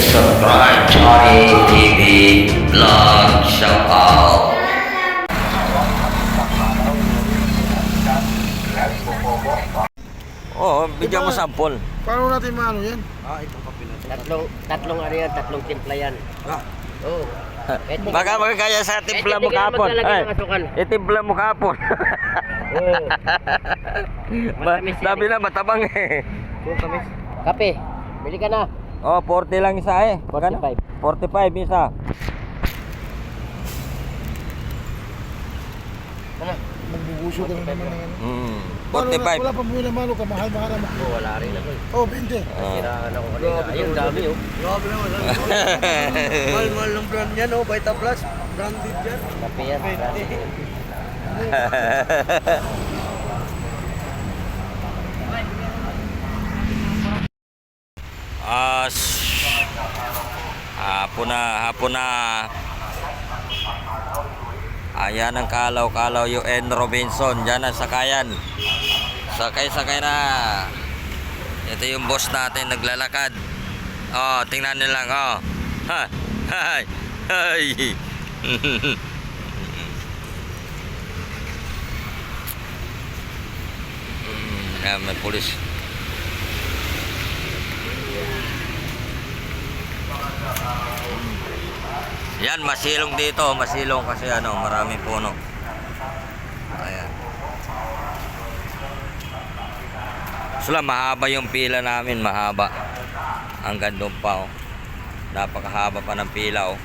subscribe Johnny TV Vlog Shout Out. Oo, bigyan mo sample. Paano natin maano yan? Itong kape natin. Tatlong ano yan, tatlong timpla yan. Oo. Baka magkaya sa timpla mo kapon. Ay, itimpla mo kapon. Oo. Sabi na matabang eh. Kape, bili ka na. Oh, 40 lang isa eh. Magkano? 45 isa. Magbubuso ka na naman ng ano. 45. Wala pa buhay na mano ka, mahal-mahal naman. Oo, wala rin ako eh. Oh, 20. Siraan ako kanina. Ayun, dami oh. Grabe naman. Mahal-mahal ng brand yan, oh. Vita Plus. Branded yan. Kape yan. Hapon na. Ayan ang kalaw-kalaw yung N. Robinson. Diyan ang sakayan. Sakay na. Ito yung boss natin naglalakad. Oh, tingnan nyo lang. Oh. Hay. Ayan, may pulis. Yan, masilong dito. Masilong kasi ano, maraming puno. Ayan. Sula, mahaba yung pila namin. Mahaba. Hanggang doon pa, oh. Napakahaba pa ng pila, oh.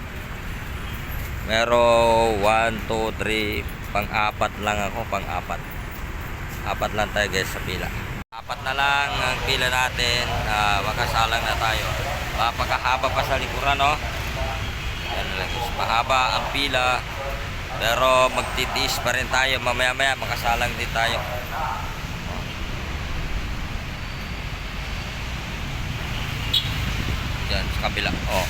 Meron 1, 2, 3. Pang-apat lang ako. Pang-apat. Apat lang tayo guys sa pila. Apat na lang ang pila natin. Makasalang na tayo. Napakahaba pa sa likuran, oh. Yan lang guys. Mahaba ang pila. Pero magtitiis pa rin tayo. Mamaya-maya makasalang din tayo. Yan sa kabila. Oh.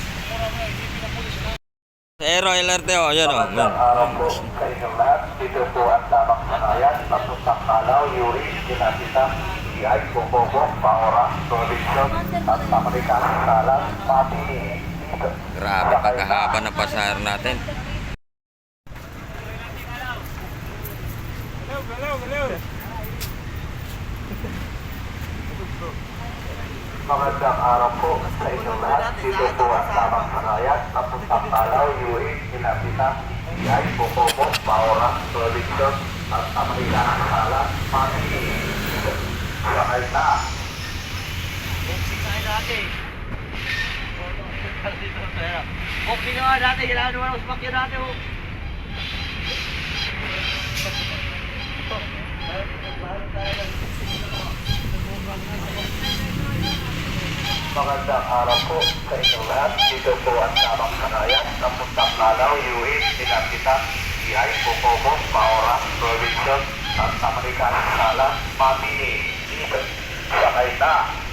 Aero LRT, oh. Yan, oh. Yan. Araw po sa inyong lahat. Dito po ang tamang sanayan. Papuntang Kalaw, Yuri, Ginasita, Iay, Bukobo, Paora, Provincial, at Amerikanang Salat, Pati, Grabe, pagkahaba ng pasahero natin. Magandang araw po sa inyong lahat. Dito po ang tamang sanayan. Papuntang Kalaw, Yuri, Ginasita, Iay, Bukobo, Paora, Provincial, at Amerikanang Salat, Pati, Sakay na. Okay naman natin, kailangan naman ang sumakyan natin oh. Magandang araw po sa inyong lahat. Dito po ang tamang sanayan. Papuntang Kalaw, Yuri, Ginasita, Iay, Bukobo, Paora, Provincial, at Amerikanang Salat, Pati, Sakay na.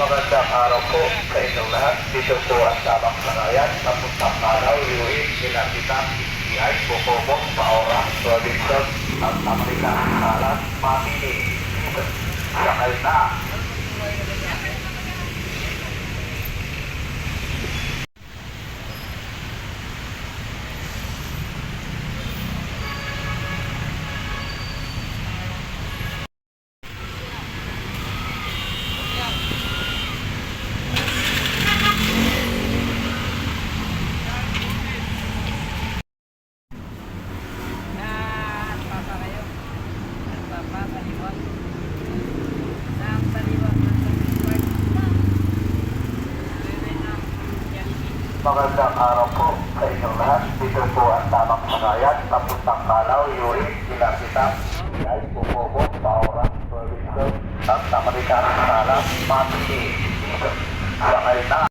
Magandang araw po sa inyong lahat. Dito po ang tamang sanayan. Papuntang Kalaw, Yuri, Ginasita, Iay, Bukobo, Paora, Provincial, at Amerikanang Salat, Pati, Sakay na. Magandang araw po sa inyong lahat. Dito po ang tamang sanayan. Papuntang Kalaw, Yuri, Ginasita, Iay, Bukobo, Paora, Provincial, at Amerikanang Salat, Pati, Sakay na.